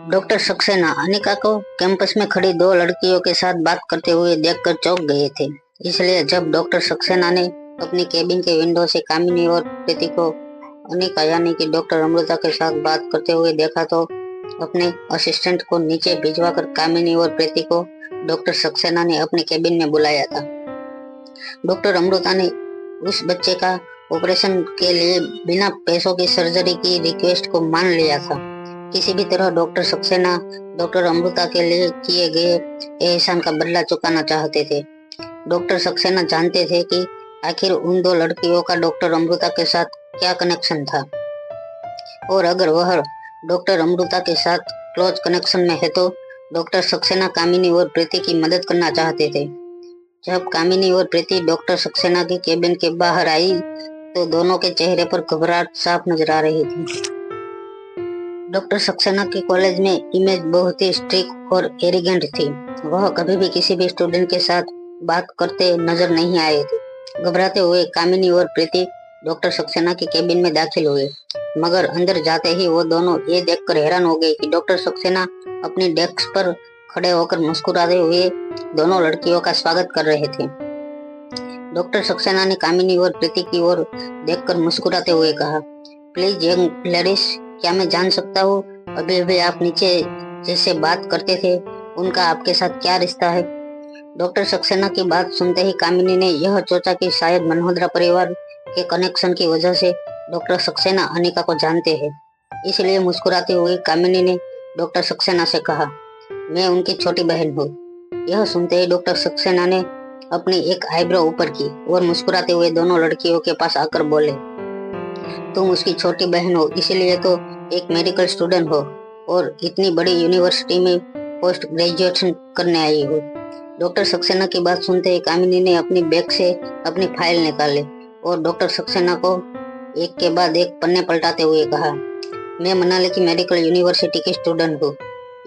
Doctor Saxena Anika को campus में खड़ी दो लड़कियों के साथ बात करते हुए देखकर चौंक गए थे। इसलिए जब डॉक्टर सक्सेना ने अपनी केबिन के विंडो से कामिनी और प्रीति को अनिका यानी कि डॉक्टर अमृता के साथ बात करते हुए देखा तो अपने असिस्टेंट को नीचे भिजवाकर कामिनी और प्रीति को डॉक्टर सक्सेना ने अपने केबिन में बुलाया था। डॉक्टर अमृता ने उस बच्चे का ऑपरेशन के लिए बिना पैसों की सर्जरी की रिक्वेस्ट को मान लिया था। किसी भी तरह डॉक्टर सक्सेना डॉक्टर अमृता के लिए किए गए एहसान का बदला चुकाना चाहते थे। डॉक्टर सक्सेना जानते थे कि आखिर उन दो लड़कियों का डॉक्टर अमृता के साथ क्या कनेक्शन था, और अगर वह डॉक्टर अमृता के साथ क्लोज कनेक्शन में है तो डॉक्टर सक्सेना कामिनी और प्रीति की मदद करना चाहते थे। जब कामिनी और प्रीति डॉक्टर सक्सेना की केबिन के बाहर आई तो दोनों के चेहरे पर घबराहट साफ नजर आ रही थी। डॉक्टर सक्सेना के कॉलेज में इमेज बहुत ही स्ट्रिक्ट और एरिगेंट थी। वह कभी भी किसी भी स्टूडेंट के साथ बात करते नजर नहीं आए थे। घबराते हुए कामिनी और प्रीति डॉक्टर सक्सेना के केबिन में दाखिल हुए, मगर अंदर जाते ही वो दोनों ये देखकर हैरान हो गए कि डॉक्टर सक्सेना अपनी डेस्क पर खड़े होकर मुस्कुराते हुए दोनों लड़कियों का स्वागत कर रहे थे। डॉक्टर सक्सेना ने कामिनी और प्रीति की ओर देखकर मुस्कुराते हुए कहा, प्लीज यंग लेडीज, क्या मैं जान सकता हूँ अभी अभी आप नीचे जिससे बात करते थे उनका आपके साथ क्या रिश्ता है? डॉक्टर सक्सेना की बात सुनते ही कामिनी ने यह सोचा कि शायद मल्होत्रा परिवार के कनेक्शन की वजह से डॉक्टर सक्सेना अनिका को जानते हैं। इसलिए मुस्कुराते हुए कामिनी ने डॉक्टर सक्सेना से कहा, मैं उनकी छोटी बहन हूँ। यह सुनते ही डॉक्टर सक्सेना ने अपनी एक आईब्रो ऊपर की और मुस्कुराते हुए दोनों लड़कियों के पास आकर बोले, तुम उसकी छोटी बहन हो, इसीलिए तो एक मेडिकल स्टूडेंट हो और इतनी बड़ी यूनिवर्सिटी में पोस्ट ग्रेजुएशन करने आई हो। डॉक्टर सक्सेना की बात सुनते ही कामिनी ने अपनी बैग से अपनी फाइल निकाले और डॉक्टर सक्सेना को एक के बाद एक पन्ने पलटाते हुए कहा, मैं मनाली की मेडिकल यूनिवर्सिटी की स्टूडेंट हूँ।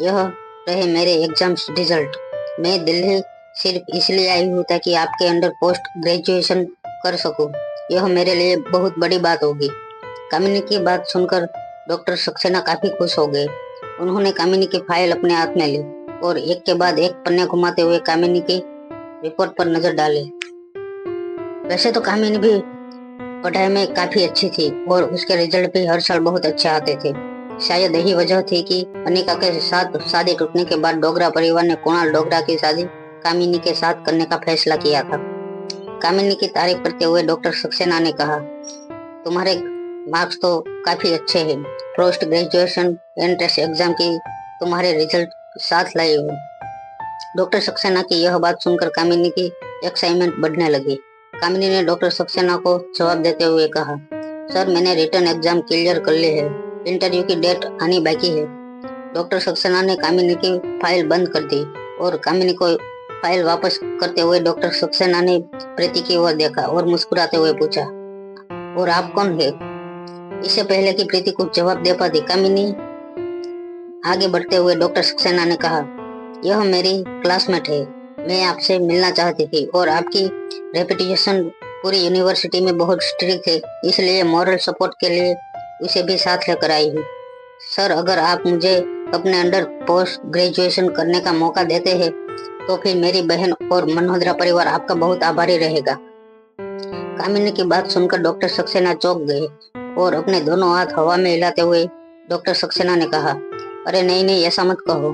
यह रहे मेरे एग्जाम रिजल्ट। मैं दिल्ली सिर्फ इसलिए आई हूँ ताकि आपके अंडर पोस्ट ग्रेजुएशन कर सकूँ। यह मेरे लिए बहुत बड़ी बात होगी। कामिनी की बात सुनकर डॉक्टर सक्सेना काफी खुश हो गए। उन्होंने कामिनी की फाइल अपने हाथ में ली और एक के बाद एक पन्ने घुमाते हुए कामिनी की रिपोर्ट पर नजर डाले। वैसे तो कामिनी भी पढ़ाई में काफी अच्छी थी और उसके रिजल्ट भी हर साल बहुत अच्छे आते थे। शायद यही वजह थी कि अनिका के साथ शादी टूटने के बाद डोगरा परिवार ने कुणाल डोगरा की शादी कामिनी के साथ करने का फैसला किया था। कामिनी की तारीफ करते हुए डॉक्टर सक्सेना ने कहा, तुम्हारे मार्क्स तो काफी अच्छे हैं। पोस्ट ग्रेजुएशन एंट्रेंस एग्जाम की तुम्हारे रिजल्ट साथ लाए हो। डॉक्टर सक्सेना की यह बात सुनकर कामिनी की एक्साइटमेंट बढ़ने लगी। कामिनी ने डॉक्टर सक्सेना को जवाब देते हुए कहा, सर मैंने रिटर्न एग्जाम क्लियर कर ली है, इंटरव्यू की डेट आनी बाकी है। डॉक्टर सक्सेना ने कामिनी की फाइल बंद कर दी और कामिनी को फाइल वापस करते हुए डॉक्टर सक्सेना ने प्रीति की ओर देखा और मुस्कुराते हुए पूछा, और आप कौन है? इससे पहले कि प्रीति कुछ जवाब दे पाती, कामिनी आगे बढ़ते हुए डॉक्टर सक्सेना ने कहा, यह मेरी क्लासमेट है। मैं आपसे मिलना चाहती थी और आपकी रेपुटेशन पूरी यूनिवर्सिटी में बहुत स्ट्रिक्ट है, इसलिए मॉरल सपोर्ट के लिए उसे भी साथ लेकर आई हूँ। सर अगर आप मुझे अपने अंडर पोस्ट ग्रेजुएशन करने का मौका देते हैं तो फिर मेरी बहन और मल्होत्रा परिवार आपका बहुत आभारी रहेगा। कामिनी की बात सुनकर डॉक्टर सक्सेना चौंक गए और अपने दोनों हाथ हवा में हिलाते हुए डॉक्टर सक्सेना ने कहा, अरे नहीं नहीं, ऐसा मत कहो।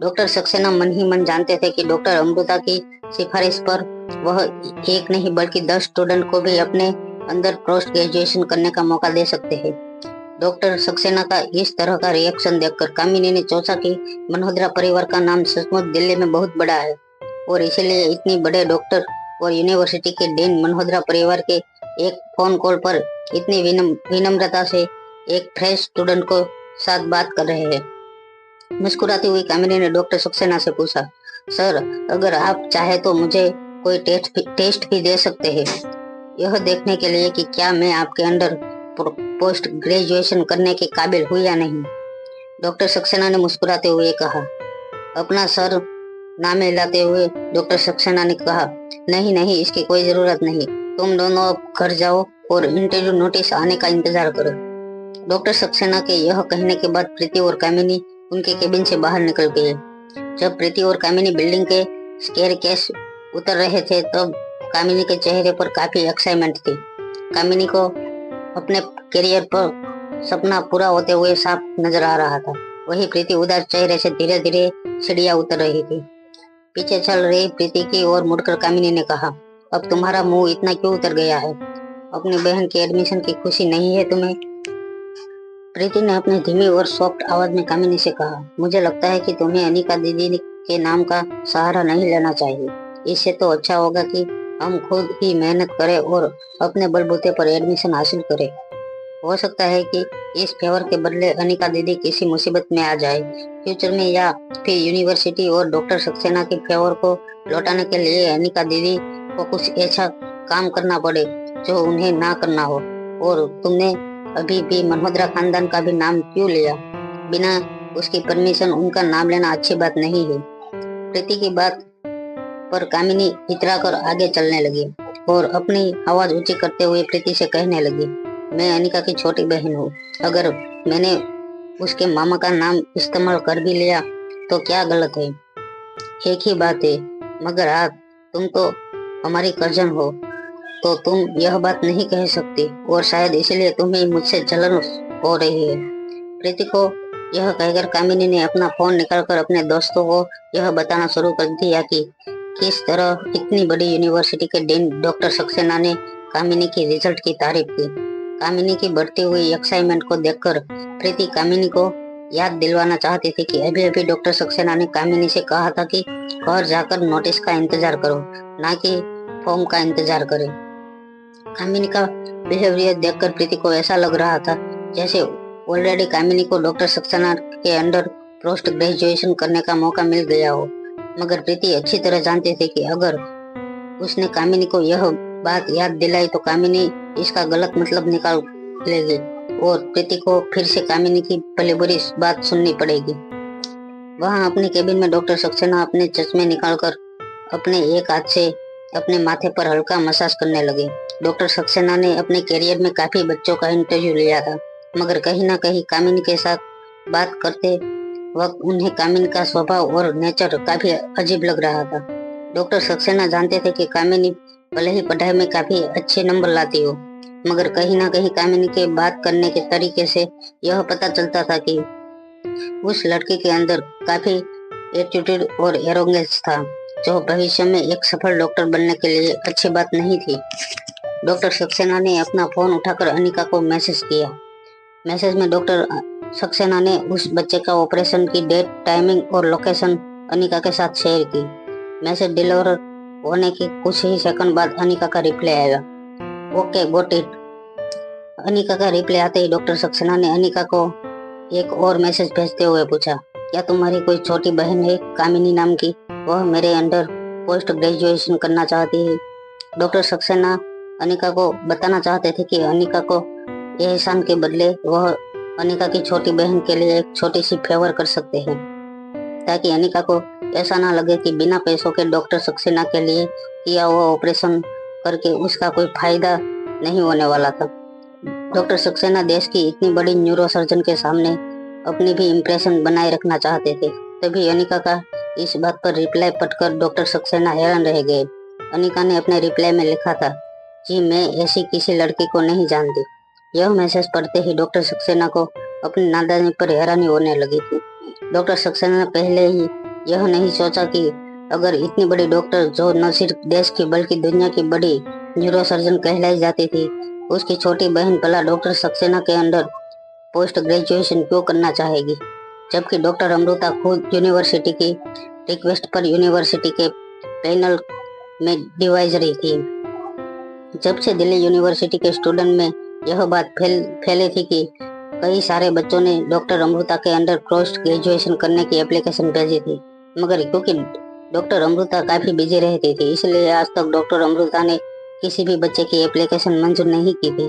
डॉक्टर सक्सेना मन ही मन जानते थे कि डॉक्टर अमृता की सिफारिश पर वह एक नहीं बल्कि 10 स्टूडेंट को भी अपने अंदर पोस्ट ग्रेजुएशन करने का मौका दे सकते हैं। डॉक्टर सक्सेना का इस तरह का रिएक्शन देखकर कामिनी ने सोचा कि मल्होत्रा परिवार का नाम सचमुच दिल्ली में बहुत बड़ा है और इसीलिए इतनी बड़े डॉक्टर और यूनिवर्सिटी के डीन मल्होत्रा परिवार के एक फोन कॉल पर इतनी विनम्रता से एक फ्रेश स्टूडेंट को साथ बात कर रहे हैं। मुस्कुराती हुई कामिनी ने डॉक्टर सक्सेना से पूछा, सर अगर आप चाहे तो मुझे कोई टेस्ट भी दे सकते हैं, यह देखने के लिए कि क्या मैं आपके अंडर पोस्ट ग्रेजुएशन करने के काबिल हूँ या नहीं। डॉक्टर सक्सेना ने मुस्कुराते हुए कहा। अपना सर नाम हिलाते हुए डॉक्टर सक्सेना ने कहा, नहीं नहीं, इसकी कोई जरूरत नहीं, तुम दोनों अब घर जाओ और इंटरव्यू नोटिस आने का इंतजार करो। डॉक्टर सक्सेना के यह कहने के बाद प्रीति और कामिनी उनके केबिन से बाहर निकल गए। जब प्रीति और कामिनी बिल्डिंग के स्टेयरकेस उतर रहे थे तब कामिनी के चेहरे पर काफी एक्साइटमेंट थी। कामिनी को अपने करियर पर सपना पूरा होते हुए साफ नजर आ रहा था। वही प्रीति उदास चेहरे से धीरे धीरे सीढ़ियां उतर रही थी। पीछे चल रही प्रीति की ओर मुड़कर कामिनी ने कहा, अब तुम्हारा मुंह इतना क्यों उतर गया है? अपनी बहन के एडमिशन की खुशी नहीं है तुम्हें? प्रीति ने अपनी धीमी और सॉफ्ट आवाज में कामिनी से कहा, मुझे लगता है कि तुम्हें अनिका दीदी के नाम का सहारा नहीं लेना चाहिए। इससे तो अच्छा होगा कि हम खुद ही मेहनत करें और अपने बलबूते पर एडमिशन हासिल करें। हो सकता है कि इस फेवर के बदले अनिका दीदी किसी मुसीबत में आ जाए फ्यूचर में, या फिर यूनिवर्सिटी और डॉक्टर सक्सेना के फेवर को लौटाने के लिए अनिका दीदी को कुछ ऐसा काम करना पड़े जो उन्हें ना करना हो। और तुमने अभी भी मल्होत्रा खानदान का भी नाम क्यों लिया? बिना उसकी परमिशन उनका नाम लेना अच्छी बात नहीं है। प्रीति की बात पर कामिनी इतरा कर आगे चलने लगी और अपनी आवाज ऊंची करते हुए प्रीति से कहने लगी, मैं अनिका की छोटी बहन हूँ। अगर मैंने उसके मामा का नाम इस्तेमाल कर भी लिया तो क्या गलत है? एक ही बात है, मगर हाँ, तुम तो हमारी कजन हो तो तुम यह बात नहीं कह सकती और शायद इसलिए तुम्हें मुझसे जलन हो रही है। प्रीति को यह कहकर कामिनी ने अपना फोन निकालकर अपने दोस्तों को यह बताना शुरू कर दिया कि किस तरह इतनी बड़ी यूनिवर्सिटी के डीन डॉक्टर सक्सेना ने कामिनी की रिजल्ट की तारीफ की। कामिनी की बढ़ती हुई एक्साइटमेंट को देखकर प्रीति कामिनी को याद दिलवाना चाहती थी कि अभी अभी डॉक्टर सक्सेना ने कामिनी से कहा था कि घर जाकर नोटिस का इंतजार करो, ना कि फॉर्म का इंतजार करें। कामिनी का बिहेवियर देखकर प्रीति को ऐसा लग रहा था जैसे ऑलरेडी कामिनी को डॉक्टर सक्सेना के अंडर पोस्ट ग्रेजुएशन करने का मौका मिल गया हो। मगर प्रीति अच्छी तरह जानती थी कि अगर उसने कामिनी को यह बात याद दिलाई तो कामिनी इसका गलत मतलब निकाल लेगी और प्रीति को फिर से कामिनी की भली बुरी बात सुननी पड़ेगी। वहां अपने केबिन में डॉक्टर सक्सेना अपने चश्मे निकालकर अपने एक हाथ से अपने माथे पर हल्का मसाज करने लगे। डॉक्टर सक्सेना ने अपने करियर में काफी बच्चों का इंटरव्यू लिया था, मगर कहीं ना कहीं कामिनी के साथ बात करते वक्त उन्हें कामिनी का स्वभाव और नेचर काफी अजीब लग रहा था। डॉक्टर सक्सेना जानते थे कि कामिनी भले ही पढ़ाई में काफी अच्छे नंबर लाती हो, मगर कहीं ना कहीं कामिनी के बात करने के तरीके से यह पता चलता था कि उस लड़की के अंदर काफी एटीट्यूड और एरोगेंस था, जो भविष्य में एक सफल डॉक्टर बनने के लिए अच्छी बात नहीं थी। डॉक्टर सक्सेना ने अपना फोन उठाकर अनिका को मैसेज किया। मैसेज में डॉक्टर सक्सेना ने उस बच्चे का ऑपरेशन की डेट, टाइमिंग और लोकेशन अनिका के साथ शेयर की। मैसेज डिलीवर होने के कुछ ही सेकंड बाद अनिका का रिप्लाई आया, ओके गॉट इट। अनिका का रिप्लाई आते ही डॉक्टर सक्सेना ने अनिका को एक और मैसेज भेजते हुए पूछा, क्या तुम्हारी कोई छोटी बहन है कामिनी नाम की? वह मेरे अंडर पोस्ट ग्रेजुएशन करना चाहती है। डॉक्टर सक्सेना अनिका को बताना चाहते थे कि अनिका को एहसान के बदले वह अनिका की छोटी बहन के लिए एक छोटी सी फेवर कर सकते हैं, ताकि अनिका को ऐसा ना लगे कि बिना पैसों के डॉक्टर सक्सेना के लिए किया हुआ ऑपरेशन करके उसका कोई फायदा नहीं होने वाला था। डॉक्टर सक्सेना देश की इतनी बड़ी न्यूरोसर्जन के सामने अपनी भी इम्प्रेशन बनाए रखना चाहते थे। तभी अनिका का इस बात पर रिप्लाई पढ़कर डॉक्टर सक्सेना हैरान रह गए। अनिका ने अपने रिप्लाई में लिखा था, जी मैं ऐसी किसी लड़की को नहीं जानती। यह मैसेज पढ़ते ही डॉक्टर सक्सेना को अपनी नादानी पर हैरानी होने लगी थी। डॉक्टर सक्सेना ने पहले ही यह नहीं सोचा कि अगर इतनी बड़ी डॉक्टर, जो न सिर्फ देश की बल्कि दुनिया की बड़ी न्यूरोसर्जन कहलाई जाती थी, उसकी छोटी बहन भला डॉक्टर सक्सेना के अंडर पोस्ट ग्रेजुएशन क्यों करना चाहेगी, जबकि डॉक्टर अमृता खुद यूनिवर्सिटी की रिक्वेस्ट पर यूनिवर्सिटी के पैनल में डिवाइजरी थी। जब से दिल्ली यूनिवर्सिटी के स्टूडेंट में यह बात फैली थी कि कई सारे बच्चों ने डॉक्टर अमृता के अंडर पोस्ट ग्रेजुएशन करने की एप्लीकेशन भेजी थी, मगर क्योंकि डॉक्टर अमृता काफी बिजी रहती थी, इसलिए आज तक डॉक्टर अमृता ने किसी भी बच्चे की एप्लीकेशन मंजूर नहीं की थी।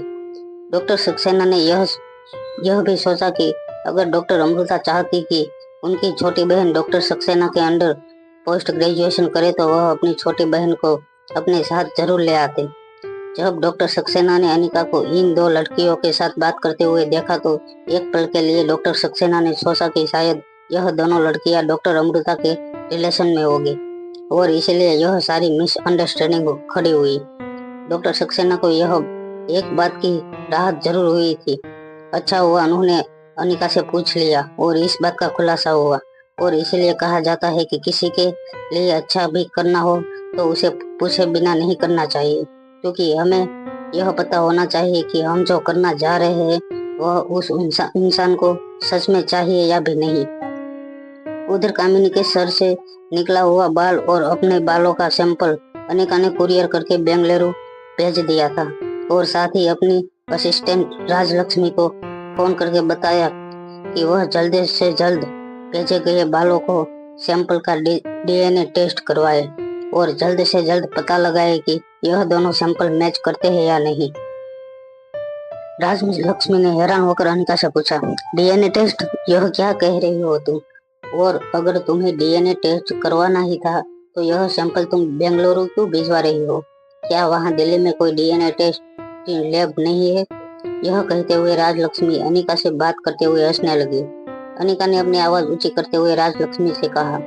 डॉक्टर सक्सेना ने यह भी सोचा कि अगर डॉक्टर अमृता चाहती कि उनकी छोटी बहन डॉक्टर सक्सेना के अंडर पोस्ट ग्रेजुएशन करे तो वह अपनी छोटी बहन को अपने साथ जरूर ले आते। जब डॉक्टर सक्सेना ने अनिका को इन दो लड़कियों के साथ बात करते हुए देखा तो एक पल के लिए डॉक्टर सक्सेना ने सोचा कि शायद यह दोनों लड़कियां डॉक्टर अमृता के रिलेशन में होगी और इसलिए यह सारी मिसअंडरस्टैंडिंग खड़ी हुई। डॉक्टर सक्सेना को यह एक बात की राहत जरूर हुई थी। अच्छा हुआ उन्होंने अनिका से पूछ लिया और इस बात का खुलासा हुआ। और इसलिए कहा जाता है कि किसी के लिए अच्छा भी करना हो तो उसे पूछे बिना नहीं करना चाहिए, क्योंकि हमें यह पता होना चाहिए कि हम जो करना जा रहे हैं वह उस इंसान को सच में चाहिए या भी नहीं। उधर कामिनी के सर से निकला हुआ बाल और अपने बालों का सैंपल अनिका ने कुरियर करके बेंगलुरु भेज दिया था और साथ ही अपनी असिस्टेंट राजलक्ष्मी को फोन करके बताया कि वह जल्द से जल्द भेजे गए बालों को सैंपल का डीएनए टेस्ट करवाए और जल्द से जल्द पता लगाए कि यह दोनों सैंपल मैच करते हैं या नहीं। राजलक्ष्मी ने हैरान होकर अनिका से पूछा, डीएनए टेस्ट? यह क्या कह रही हो तुम? और अगर तुम्हें डीएनए टेस्ट करवाना ही था तो यह सैंपल तुम बेंगलुरु क्यों भिजवा रही हो? क्या वहाँ दिल्ली में कोई डीएनए टेस्ट की लैब नहीं है? यह कहते हुए राजलक्ष्मी अनिका से बात करते हुए हंसने लगी। अनिका ने अपनी आवाज ऊंची करते हुए राजलक्ष्मी से कहा,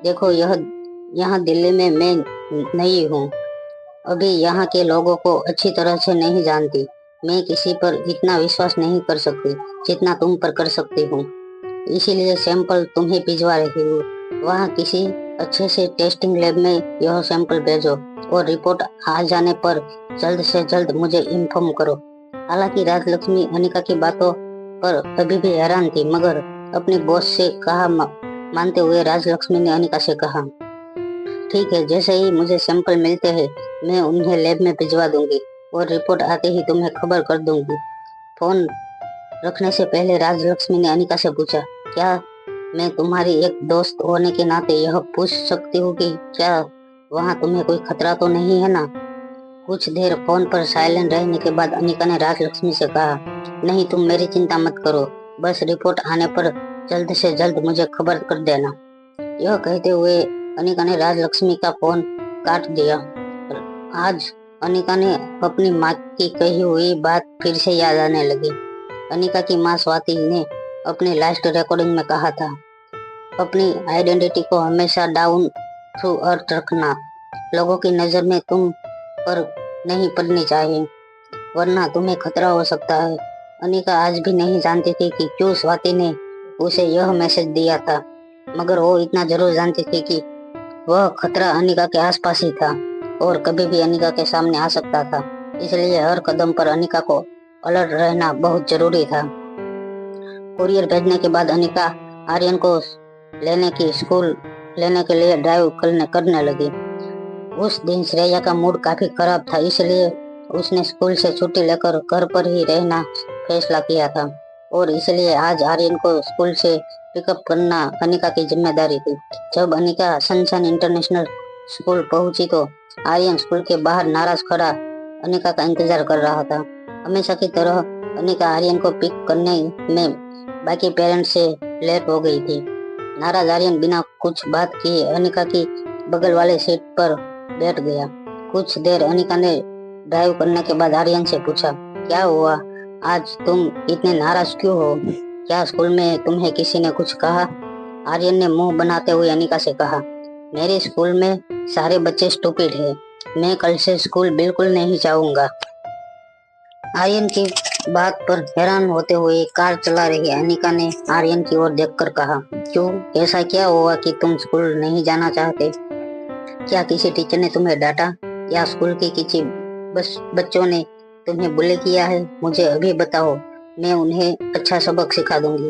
देखो यहाँ दिल्ली में मैं नई हूँ, अभी यहाँ के लोगों को अच्छी तरह से नहीं जानती। मैं किसी पर इतना विश्वास नहीं कर सकती जितना तुम पर कर सकती हूँ, इसीलिए सैंपल तुम्हें भिजवा रही हूँ। वहाँ किसी अच्छे से टेस्टिंग लैब में यह सैंपल भेजो और रिपोर्ट आ जाने पर जल्द से जल्द मुझे इन्फॉर्म करो। हालांकि राजलक्ष्मी अनिका की बातों पर अभी भी हैरान थी, मगर अपने बॉस से कहा मानते हुए राजलक्ष्मी ने अनिका से कहा, ठीक है, जैसे ही मुझे सैंपल मिलते हैं मैं उन्हें लैब में भिजवा दूंगी और रिपोर्ट आते ही तुम्हें खबर कर दूंगी। फोन रखने से पहले राजलक्ष्मी ने अनिका से पूछा, क्या मैं तुम्हारी एक दोस्त होने के नाते यह पूछ सकती हूँ कि क्या वहाँ तुम्हें कोई खतरा तो नहीं है ना? कुछ देर फोन पर साइलेंट रहने के बाद अनिका ने राजलक्ष्मी से कहा, नहीं, तुम मेरी चिंता मत करो, बस रिपोर्ट आने पर जल्द से जल्द मुझे खबर कर देना। यह कहते हुए अनिका ने राजलक्ष्मी का फोन काट दिया। आज अनिका ने अपनी माँ की कही हुई बात फिर से याद आने लगी। अनिका की माँ स्वाति ने अपनी लास्ट रिकॉर्डिंग में कहा था, अपनी आइडेंटिटी को हमेशा डाउन टू अर्थ रखना, लोगों की नजर में तुम पर नहीं पड़नी चाहिए वरना तुम्हें खतरा हो सकता है। अनिका आज भी नहीं जानती थी कि क्यों स्वाति ने उसे यह मैसेज दिया था, मगर वो इतना जरूर जानती थी कि वह खतरा अनिका के आसपास ही था और कभी भी अनिका के सामने आ सकता था, इसलिए हर कदम पर अनिका को अलर्ट रहना बहुत जरूरी था। कुरियर भेजने के बाद अनिका आर्यन को स्कूल लेने के लिए ड्राइव करने लगी। उस दिन श्रेया का मूड काफी खराब था, इसलिए उसने स्कूल से छुट्टी लेकर घर पर ही रहना फैसला किया था और इसलिए आज आर्यन को स्कूल से पिकअप करना अनिका की जिम्मेदारी थी। जब अनिका सनशाइन इंटरनेशनल स्कूल पहुंची तो आर्यन स्कूल के बाहर नाराज खड़ा अनिका का इंतजार कर रहा था। हमेशा की तरह अनिका आर्यन को पिक करने में बाकी पेरेंट्स से लेट हो गई थी। नाराज आर्यन बिना कुछ बात किए अनिका की बगल वाले सीट पर बैठ गया। कुछ देर अनिका ने ड्राइव करने के बाद आर्यन से पूछा, क्या हुआ, आज तुम इतने नाराज क्यों हो? क्या स्कूल में तुम्हें किसी ने कुछ कहा? आर्यन ने मुंह बनाते हुए अनिका से कहा, मेरे स्कूल में सारे बच्चे स्टूपिड हैं, मैं कल से स्कूल बिल्कुल नहीं जाऊंगा। आर्यन की बात पर हैरान होते हुए कार चला रही अनिका ने आर्यन की ओर देखकर कहा, क्यों, ऐसा क्या हुआ कि तुम स्कूल नहीं जाना चाहते? क्या किसी टीचर ने तुम्हें डांटा या स्कूल के किसी बच्चों ने तुम्हें बुले किया है? मुझे अभी बताओ, मैं उन्हें अच्छा सबक सिखा दूंगी।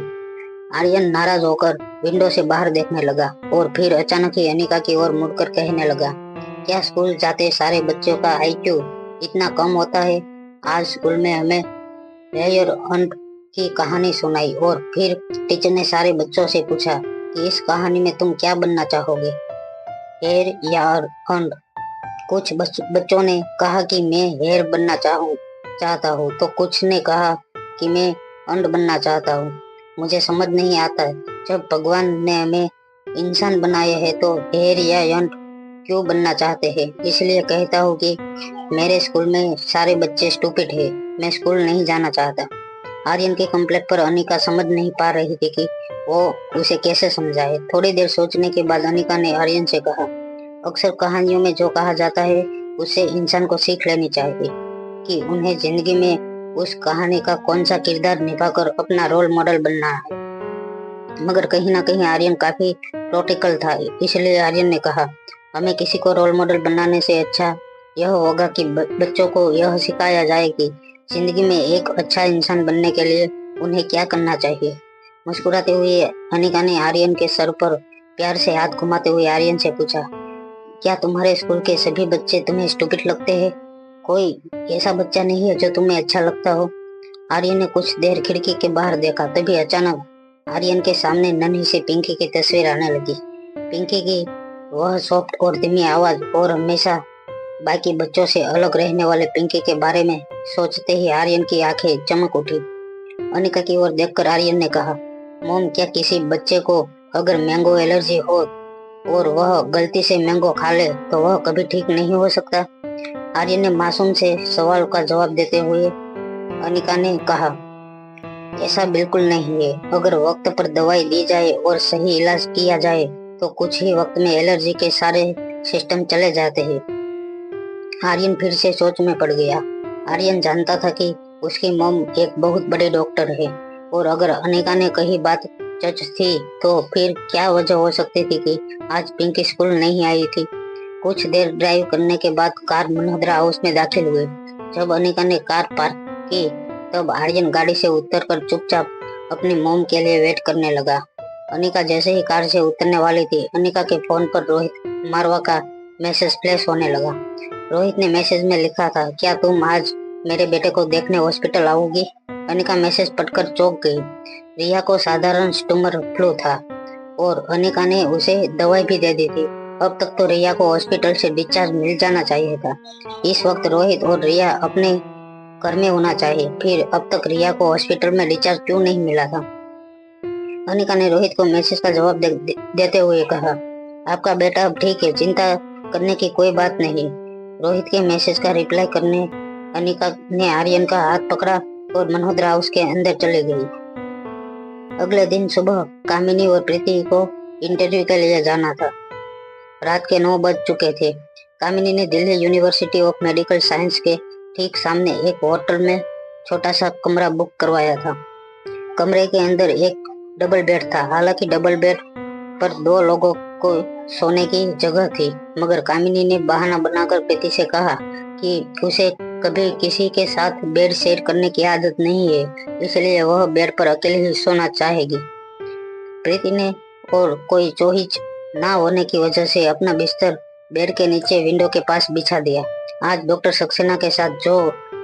आर्यन नाराज होकर विंडो से बाहर देखने लगा और फिर अचानक ही अनिका की ओर मुड़कर कहने लगा, क्या स्कूल जाते सारे बच्चों का आईक्यू इतना कम होता है? आज स्कूल में हमें हेयर हंट की कहानी सुनाई और फिर टीचर ने सारे बच्चों से पूछा कि इस कहानी में तुम क्या बनना चाहोगे, हेयर या हंट? कुछ बच्चों ने कहा कि मैं हेयर बनना चाहता हूँ तो कुछ ने कहा कि मैं अंड बनना चाहता हूँ। मुझे समझ नहीं आता है, जब भगवान ने हमें इंसान बनाया है तो हेयर या अंड क्यों बनना चाहते हैं? इसलिए कहता हूँ कि मेरे स्कूल में सारे बच्चे स्टूपिड है, मैं स्कूल नहीं जाना चाहता। आर्यन के कंप्लेंट पर अनिका समझ नहीं पा रही थी कि वो उसे कैसे समझाए। थोड़ी देर सोचने के बाद अनिका ने आर्यन से कहा, अक्सर कहानियों में जो कहा जाता है उससे इंसान को सीख लेनी चाहिए कि उन्हें जिंदगी में उस कहानी का कौन सा किरदार निभाकर अपना रोल मॉडल बनना है। मगर कहीं ना कहीं आर्यन काफी प्रैक्टिकल था, इसलिए आर्यन ने कहा, हमें किसी को रोल मॉडल बनाने से अच्छा यह होगा कि बच्चों को यह सिखाया जाए कि जिंदगी में एक अच्छा इंसान बनने के लिए उन्हें क्या करना चाहिए। मुस्कुराते हुए अनिका ने आर्यन के सर पर प्यार से हाथ घुमाते हुए आर्यन से पूछा, क्या तुम्हारे स्कूल के सभी बच्चे तुम्हें स्टूपिड लगते हैं? कोई ऐसा बच्चा नहीं है जो तुम्हें अच्छा लगता हो? आर्यन ने कुछ देर खिड़की के बाहर देखा, तभी अचानक आर्यन के सामने नन्ही सी पिंकी की तस्वीर आने लगी। पिंकी की वह सॉफ्ट और धीमी आवाज और हमेशा बाकी बच्चों से अलग रहने वाले पिंकी के बारे में सोचते ही आर्यन की आंखें चमक उठी। अनिका की ओर देखकर आर्यन ने कहा, मोम, क्या किसी बच्चे को अगर मैंगो एलर्जी हो और वह गलती से मैंगो खा ले तो वह कभी ठीक नहीं हो सकता? आर्यन ने मासूम से सवाल का जवाब देते हुए अनिका ने कहा, ऐसा बिल्कुल नहीं है। अगर वक्त पर दवाई दी जाए और सही इलाज किया जाए तो कुछ ही वक्त में एलर्जी के सारे सिस्टम चले जाते हैं। आर्यन फिर से सोच में पड़ गया। आर्यन जानता था कि उसकी मॉम एक बहुत बड़े डॉक्टर है और अगर अनिका ने कही बात सच थी तो फिर क्या वजह हो सकती थी कि आज पिंकी स्कूल नहीं आई थी। कुछ देर ड्राइव करने के बाद कार मनोहरा हाउस में दाखिल हुए। जब अनिका ने कार पार्क की तब आर्यन गाड़ी से उतरकर चुपचाप अपनी मॉम के लिए वेट करने लगा। अनिका जैसे ही कार से उतरने वाली थी, अनिका के फोन पर रोहित मारवा का मैसेज फ्लैश होने लगा। रोहित ने मैसेज में लिखा था, क्या तुम आज मेरे बेटे को देखने हॉस्पिटल आओगी? अनिका मैसेज पढ़कर चौंक गई। रिया को साधारण स्टमर फ्लू था और अनिका ने उसे दवाई भी दे दी थी। अब तक तो रिया को हॉस्पिटल से डिस्चार्ज मिल जाना चाहिए था। इस वक्त रोहित और रिया अपने घर में होना चाहिए, फिर अब तक रिया को हॉस्पिटल में डिस्चार्ज क्यों नहीं मिला था? अनिका ने रोहित को मैसेज का जवाब देते हुए कहा, आपका बेटा अब ठीक है, चिंता करने की कोई बात नहीं। रोहित के मैसेज का रिप्लाई करने अनिका ने आर्यन का हाथ पकड़ा और मनोहरा हाउस के अंदर चली गई। अगले दिन सुबह कामिनी और प्रीति को इंटरव्यू के लिए जाना था। रात के 9 बज चुके थे। कामिनी ने Delhi university of medical science के ठीक सामने एक होटल में छोटा सा कमरा बुक करवाया था। कमरे के अंदर एक डबल बेड था। हालांकि डबल बेड पर 2 लोगों को सोने की जगह थी, मगर कामिनी ने बहाना बनाकर प्रीति से कहा कि उसे कभी किसी के साथ बेड शेयर करने की आदत नहीं है, इसलिए वह बेड पर अकेले ही सोना चाहेगी। प्रीति ने और कोई चोहिच ना होने की वजह से अपना बिस्तर बेड के नीचे विंडो के पास बिछा दिया। आज डॉक्टर सक्सेना के साथ जो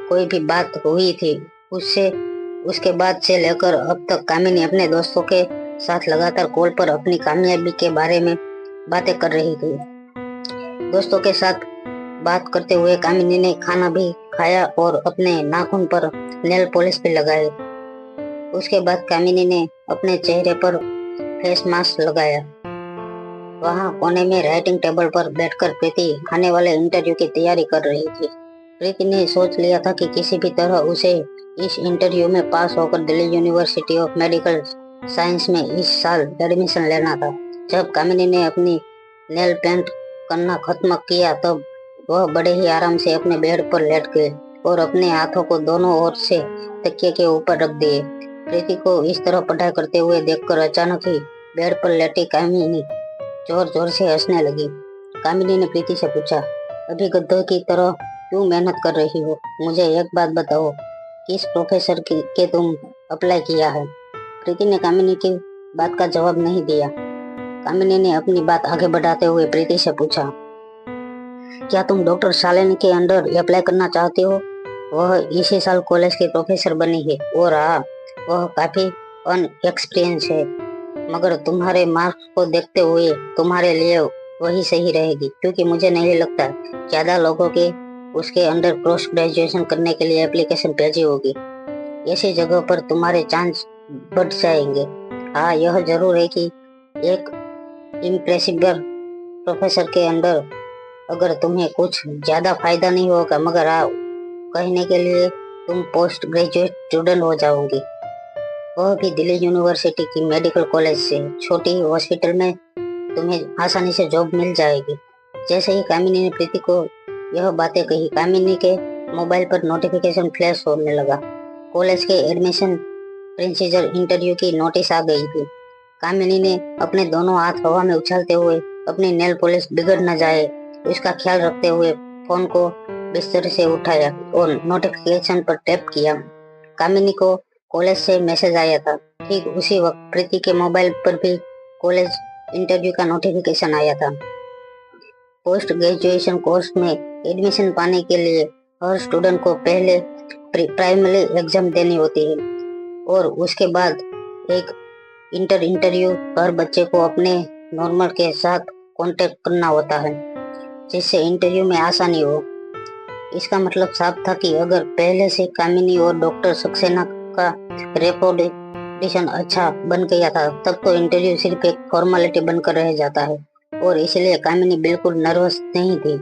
कोई भी बात हुई थी उसके बाद से लेकर अब तक कामिनी अपने दोस्तों के साथ लगातार कॉल पर अपनी कामयाबी के बारे में बातें कर रही थी। दोस्तों के साथ बात करते हुए कामिनी ने खाना भी खाया और अपने नाखून पर नेल पॉलिश भी लगाए। उसके बाद कामिनी ने अपने चेहरे पर फेस मास्क लगाया। वहां कोने में राइटिंग टेबल पर बैठकर प्रीति आने वाले इंटरव्यू की तैयारी कर रही थी। प्रीति ने सोच लिया था कि किसी भी तरह उसे इस इंटरव्यू में पास होकर Delhi university of medical science में इस साल एडमिशन लेना था। जब कामिनी ने अपनी नेल पेंट करना खत्म किया तब वह बड़े ही आराम से अपने बेड पर लेट गए और अपने हाथों को दोनों ओर से तकिए के ऊपर रख दिए। प्रीति को इस तरह पढ़ाई करते हुए देखकर अचानक ही बेड पर लेटी कामिनी जोर जोर से हंसने लगी। कामिनी ने प्रीति से पूछा, अभी गद्धों की तरह क्यों मेहनत कर रही हो? मुझे एक बात बताओ, किस प्रोफेसर के तुम अप्लाई किया है? प्रीति ने कामिनी की बात का जवाब नहीं दिया। कामिनी ने अपनी बात आगे बढ़ाते हुए प्रीति से पूछा, क्या तुम डॉक्टर शालिनी के अंडर अप्लाई करना चाहते हो? वह इसी साल कॉलेज की प्रोफेसर बनी है और हाँ, वह काफी अनएक्सपीरियंस है, मगर तुम्हारे मार्क्स को देखते हुए तुम्हारे लिए वही सही रहेगी, क्योंकि मुझे नहीं लगता ज्यादा लोगों के उसके अंडर पोस्ट ग्रेजुएशन करने के लिए एप्लीकेशन भेजी होगी। ऐसी जगह पर तुम्हारे चांस बढ़ जाएंगे। हाँ, यह जरूर है कि एक इम्प्रेसिव प्रोफेसर के अंडर अगर तुम्हें कुछ ज्यादा फायदा नहीं होगा, मगर हाँ, कहने के लिए तुम पोस्ट ग्रेजुएट स्टूडेंट हो जाओगी। वह भी दिल्ली यूनिवर्सिटी की मेडिकल कॉलेज से। छोटी हॉस्पिटल में तुम्हें आसानी से जॉब मिल जाएगी। जैसे ही कामिनी ने प्रीति को यह बातें कही, कामिनी के मोबाइल पर नोटिफिकेशन फ्लैश होने लगा। कॉलेज के एडमिशन प्रोसीजर इंटरव्यू की नोटिस आ गई थी। कामिनी ने अपने दोनों हाथ हवा में उछालते हुए अपनी नेल पॉलिश बिगड़ न जाए उसका ख्याल रखते हुए फोन को बिस्तर से उठाया और नोटिफिकेशन पर टैप किया। कामिनी को कॉलेज से मैसेज आया था। ठीक उसी वक्त प्रीति के मोबाइल पर भी कॉलेज इंटरव्यू का नोटिफिकेशन आया था। पोस्ट ग्रेजुएशन कोर्स में एडमिशन पाने के लिए हर स्टूडेंट को पहले प्राइमरी एग्जाम देनी होती है और उसके बाद एक इंटरव्यू हर बच्चे को अपने नॉर्मल के साथ कांटेक्ट करना होता है जिससे इंटरव्यू में आसानी हो। इसका मतलब साफ था कि अगर पहले से कामिनी और डॉक्टर सक्सेना का रेपुटेशन अच्छा बन गया था तब तो इंटरव्यू सिर्फ एक फॉर्मेलिटी बनकर रह जाता है और इसलिए कामिनी बिल्कुल नर्वस नहीं थी।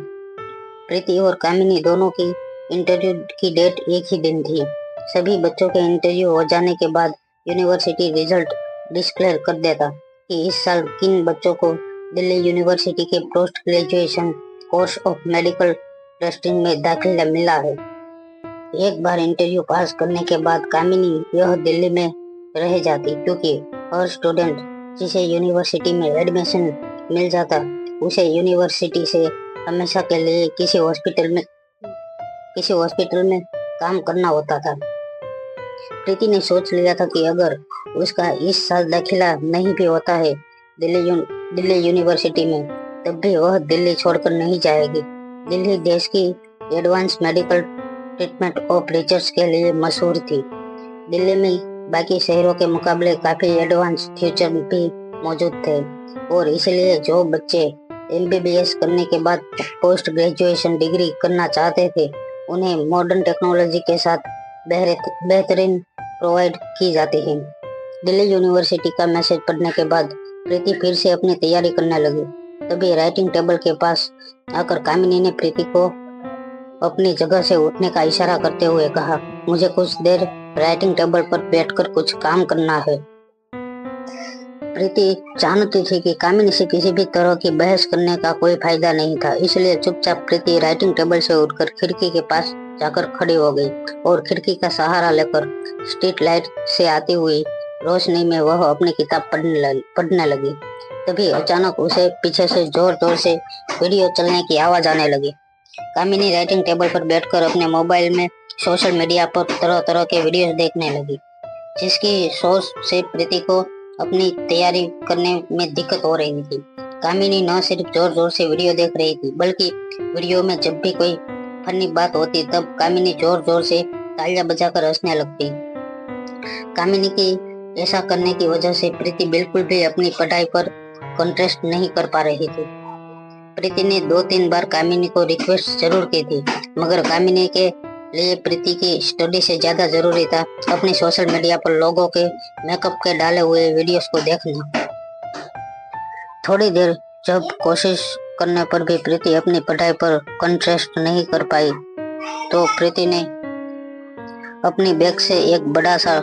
प्रीति और कामिनी दोनों की इंटरव्यू की डेट एक ही दिन थी। सभी बच्चों के इंटरव्यू हो जाने के बाद यूनिवर्सिटी रिजल्ट डिक्लेयर कर देता कि इस साल किन बच्चों को दिल्ली यूनिवर्सिटी के post graduation course of medical testing में दाखिला मिला है। एक बार इंटरव्यू पास करने के बाद कामिनी यह दिल्ली में रह जाती क्योंकि हर स्टूडेंट जिसे यूनिवर्सिटी में एडमिशन मिल जाता उसे यूनिवर्सिटी से हमेशा के लिए किसी हॉस्पिटल में काम करना होता था। प्रीति ने सोच लिया था कि अगर उसका इस साल दाखिला नहीं भी होता है दिल्ली यूनिवर्सिटी में तब भी वह दिल्ली छोड़कर नहीं जाएगी। दिल्ली देश की advance medical treatment of research के लिए मशहूर थी। दिल्ली में बाकी शहरों के मुकाबले काफी एडवांस फ्यूचर भी मौजूद थे और इसलिए जो बच्चे एमबीबीएस करने के बाद पोस्ट ग्रेजुएशन डिग्री करना चाहते थे उन्हें मॉडर्न टेक्नोलॉजी के साथ बेहतरीन प्रोवाइड की जाती है। दिल्ली यूनिवर्सिटी का मैसेज पढ़ने के बाद प्रीति फिर से अपनी तैयारी करने लगी। तभी राइटिंग टेबल के पास आकर कामिनी ने प्रीति को अपनी जगह से उठने का इशारा करते हुए कहा, मुझे कुछ देर राइटिंग टेबल पर बैठकर कुछ काम करना है। प्रीति जानती थी कि कामिनी से किसी भी तरह की बहस करने का कोई फायदा नहीं था, इसलिए चुपचाप प्रीति राइटिंग टेबल से उठकर खिड़की के पास जाकर खड़ी हो गई और खिड़की का सहारा लेकर स्ट्रीट लाइट से आती हुई रोशनी में वह अपनी किताब पढ़ने लगी। तभी अचानक उसे पीछे से जोर जोर से वीडियो चलने की आवाज आने लगी। कामिनी राइटिंग टेबल पर बैठकर अपने मोबाइल में सोशल मीडिया पर तरह तरह के वीडियोस देखने लगी, जिसकी सोच से प्रीति को अपनी तैयारी करने में दिक्कत हो रही थी। कामिनी न सिर्फ जोर जोर से वीडियो देख रही थी बल्कि वीडियो में जब भी कोई फनी बात होती तब कामिनी जोर जोर से तालियां बजाकर हंसने लगती। कामिनी की ऐसा करने की वजह से प्रीति बिल्कुल भी अपनी पढ़ाई पर कंसंट्रेट नहीं कर पा रही थी। प्रीति ने 2-3 बार कामिनी को रिक्वेस्ट जरूर की थी मगर कामिनी के लिए प्रीति की स्टडी से ज्यादा जरूरी था अपनी सोशल मीडिया पर लोगों के मेकअप के डाले हुए वीडियोस को देखना। थोड़ी देर जब कोशिश करने पर भी प्रीति अपनी पढ़ाई पर कंसंट्रेट नहीं कर पाई तो प्रीति ने अपनी बैग से एक बड़ा सा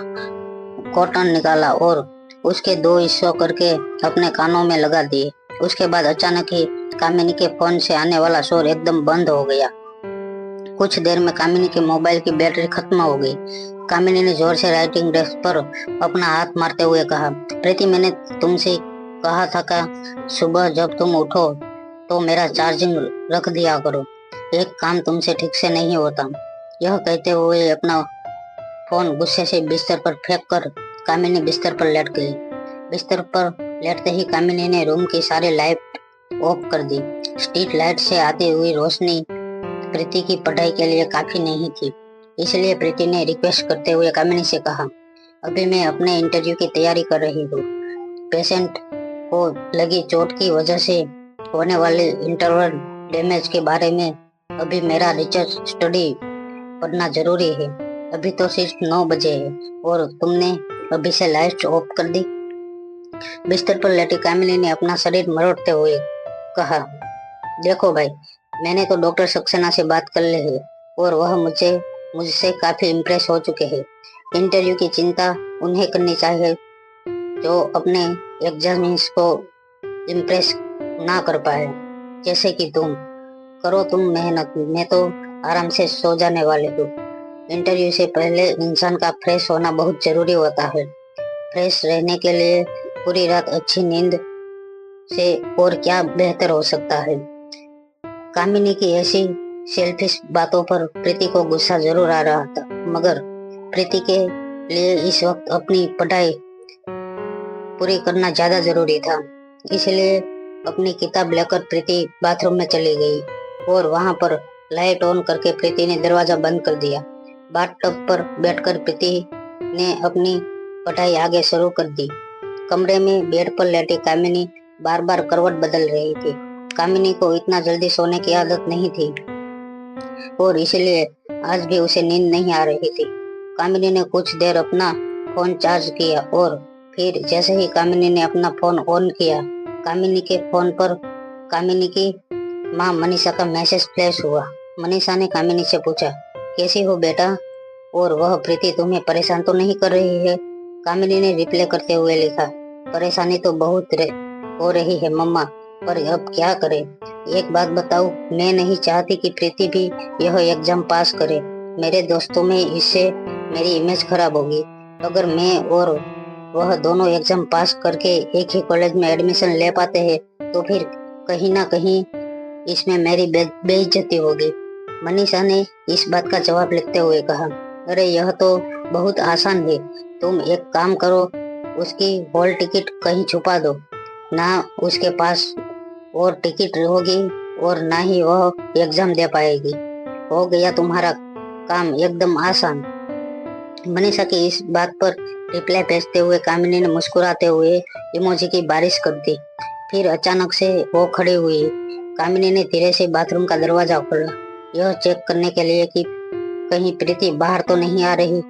कॉटन निकाला और उसके 2 हिस्सों करके अपने कानों में लगा दिए। उसके बाद अचानक ही कामिनी के फोन से आने वाला शोर एकदम बंद हो गया। कुछ देर में कामिनी के मोबाइल की बैटरी खत्म हो गई। कामिनी ने जोर से राइटिंग डेस्क पर अपना हाथ मारते हुए कहा, प्रीति मैंने तुमसे कहा था कि सुबह जब तुम उठो तो मेरा चार्जिंग रख दिया करो, एक काम तुमसे ठीक से नहीं होता। यह कहते हुए अपना फोन गुस्से से बिस्तर पर फेंक कर कामिनी बिस्तर पर लेट गई। बिस्तर पर लेटते ही कामिनी ने रूम की सारी लाइट ऑफ कर दी। स्ट्रीट लाइट से आती हुई रोशनी प्रीति की पढ़ाई के लिए काफी नहीं थी, इसलिए प्रीति ने रिक्वेस्ट करते हुए कामिनी से कहा, अभी मैं अपने इंटरव्यू की तैयारी कर रही हूँ। पेशेंट को लगी चोट की वजह से होने वाले इंटरनल डैमेज के बारे में अभी मेरा रिसर्च स्टडी पढ़ना जरूरी है। अभी तो सिर्फ 9 बजे है और तुमने अभी से लाइट ऑफ कर दी। बिस्तर पर लेटी कामिनी ने अपना शरीर मरोड़ते हुए कहा, देखो भाई, मैंने तो डॉक्टर सक्सेना से बात कर ली है और वह मुझसे काफी इम्प्रेस हो चुके हैं। इंटरव्यू की चिंता उन्हें करनी चाहिए जो अपने एग्जामिन्स को इम्प्रेस ना कर पाए, जैसे कि तुम करो तुम मेहनत, मैं तो आराम से सो जाने वाले हूँ। इंटरव्यू से पहले इंसान का फ्रेश होना बहुत जरूरी होता है। फ्रेश रहने के लिए पूरी रात अच्छी नींद से और क्या बेहतर हो सकता है। कामिनी की ऐसी सेल्फिश बातों पर प्रीति को गुस्सा जरूर आ रहा था, मगर प्रीति के लिए इस वक्त अपनी पढ़ाई पूरी करना ज्यादा जरूरी था। इसलिए अपनी किताब लेकर प्रीति बाथरूम में चली गई और वहां पर लाइट ऑन करके प्रीति ने दरवाजा बंद कर दिया। बाथटब पर बैठकर प्रीति ने अपनी पढ़ाई आगे शुरू कर दी। कमरे में बेड पर लेटी कामिनी बार बार करवट बदल रही थी। कामिनी को इतना जल्दी सोने की आदत नहीं थी और इसलिए आज भी उसे नींद नहीं आ रही थी। कामिनी ने कुछ देर अपना फोन चार्ज किया और फिर जैसे ही कामिनी ने अपना फोन ऑन किया, कामिनी के फोन पर कामिनी की माँ मनीषा का मैसेज फ्लैश हुआ। मनीषा ने कामिनी से पूछा, कैसी हो बेटा? और वह प्रीति तुम्हें परेशान तो नहीं कर रही है? कामिनी ने रिप्लाई करते हुए लिखा, परेशानी तो बहुत हो रही है मम्मा, पर अब क्या करें? एक बात बताओ, मैं नहीं चाहती कि प्रीति भी यह एग्जाम पास करे। मेरे दोस्तों में इससे मेरी इमेज खराब होगी। अगर मैं और वह दोनों एग्जाम पास करके एक ही कॉलेज में एडमिशन ले पाते हैं तो फिर कहीं ना कहीं इसमें मेरी बेइज्जती होगी। मनीषा ने इस बात का जवाब लिखते हुए कहा, अरे यह तो बहुत आसान है। तुम एक काम करो, उसकी हॉल टिकट कहीं छुपा दो। ना उसके पास और टिकट होगी और ना ही वह एग्जाम दे पाएगी। हो गया तुम्हारा काम एकदम आसान। मनीषा की इस बात पर रिप्लाई भेजते हुए कामिनी ने मुस्कुराते हुए इमोजी की बारिश कर दी। फिर अचानक से वो खड़ी हुई। कामिनी ने धीरे से बाथरूम का दरवाजा खोला, यह चेक करने के लिए कि कहीं प्रीति बाहर तो नहीं आ रही।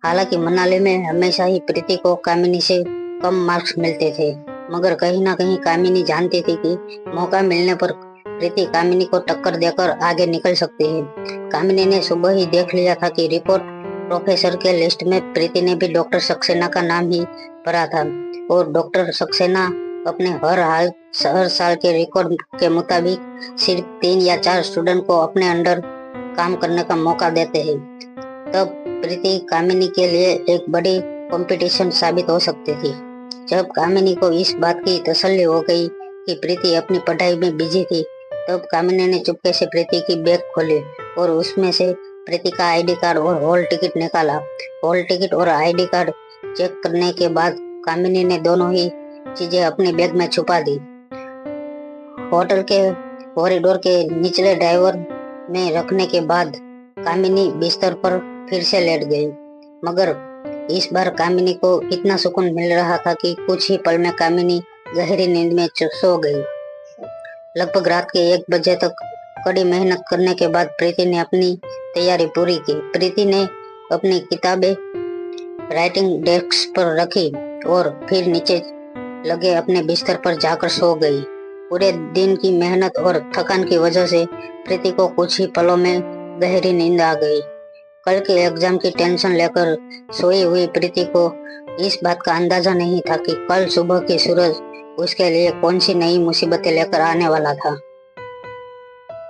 हालांकि मनाली में हमेशा ही प्रीति को कामिनी से कम मार्क्स मिलते थे, मगर कहीं ना कहीं कामिनी जानती थी कि मौका मिलने पर प्रीति कामिनी को टक्कर देकर आगे निकल सकती है। कामिनी ने सुबह ही देख लिया था कि रिपोर्ट प्रोफेसर के लिस्ट में प्रीति ने भी डॉक्टर सक्सेना का नाम ही भरा था और डॉक्टर सक्सेना अपने हर साल के रिकॉर्ड के मुताबिक सिर्फ 3 या 4 स्टूडेंट को अपने अंडर काम करने का मौका देते हैं। तब प्रीति कामिनी के लिए एक बड़ी कंपटीशन साबित हो सकती थी। जब कामिनी को इस बात की तसल्ली हो गई कि प्रीति अपनी पढ़ाई में बिजी थी, तब कामिनी ने चुपके से प्रीति की बैग खोली और उसमें से प्रीति का आईडी कार्ड और हॉल टिकट निकाला। हॉल टिकट और आईडी कार्ड चेक करने के बाद कामिनी ने दोनों ही चीजें अपने बैग में छुपा दी। होटल के कॉरिडोर के निचले ड्राइवर में रखने के बाद कामिनी बिस्तर पर फिर से लेट गई, मगर इस बार कामिनी को इतना सुकून मिल रहा था कि कुछ ही पल में कामिनी गहरी नींद में सो गई। लगभग रात के 1 बजे तक कड़ी मेहनत करने के बाद प्रीति ने अपनी तैयारी पूरी की। प्रीति ने अपनी किताबें राइटिंग डेस्क पर रखी और फिर नीचे लगे अपने बिस्तर पर जाकर सो गई। पूरे दिन की मेहनत और थकान की वजह से प्रीति को कुछ ही पलों में गहरी नींद आ गई। कल के एग्जाम की टेंशन लेकर सोई हुई प्रीति को इस बात का अंदाजा नहीं था कि कल सुबह की सूरज उसके लिए कौन सी नई मुसीबतें लेकर आने वाला था।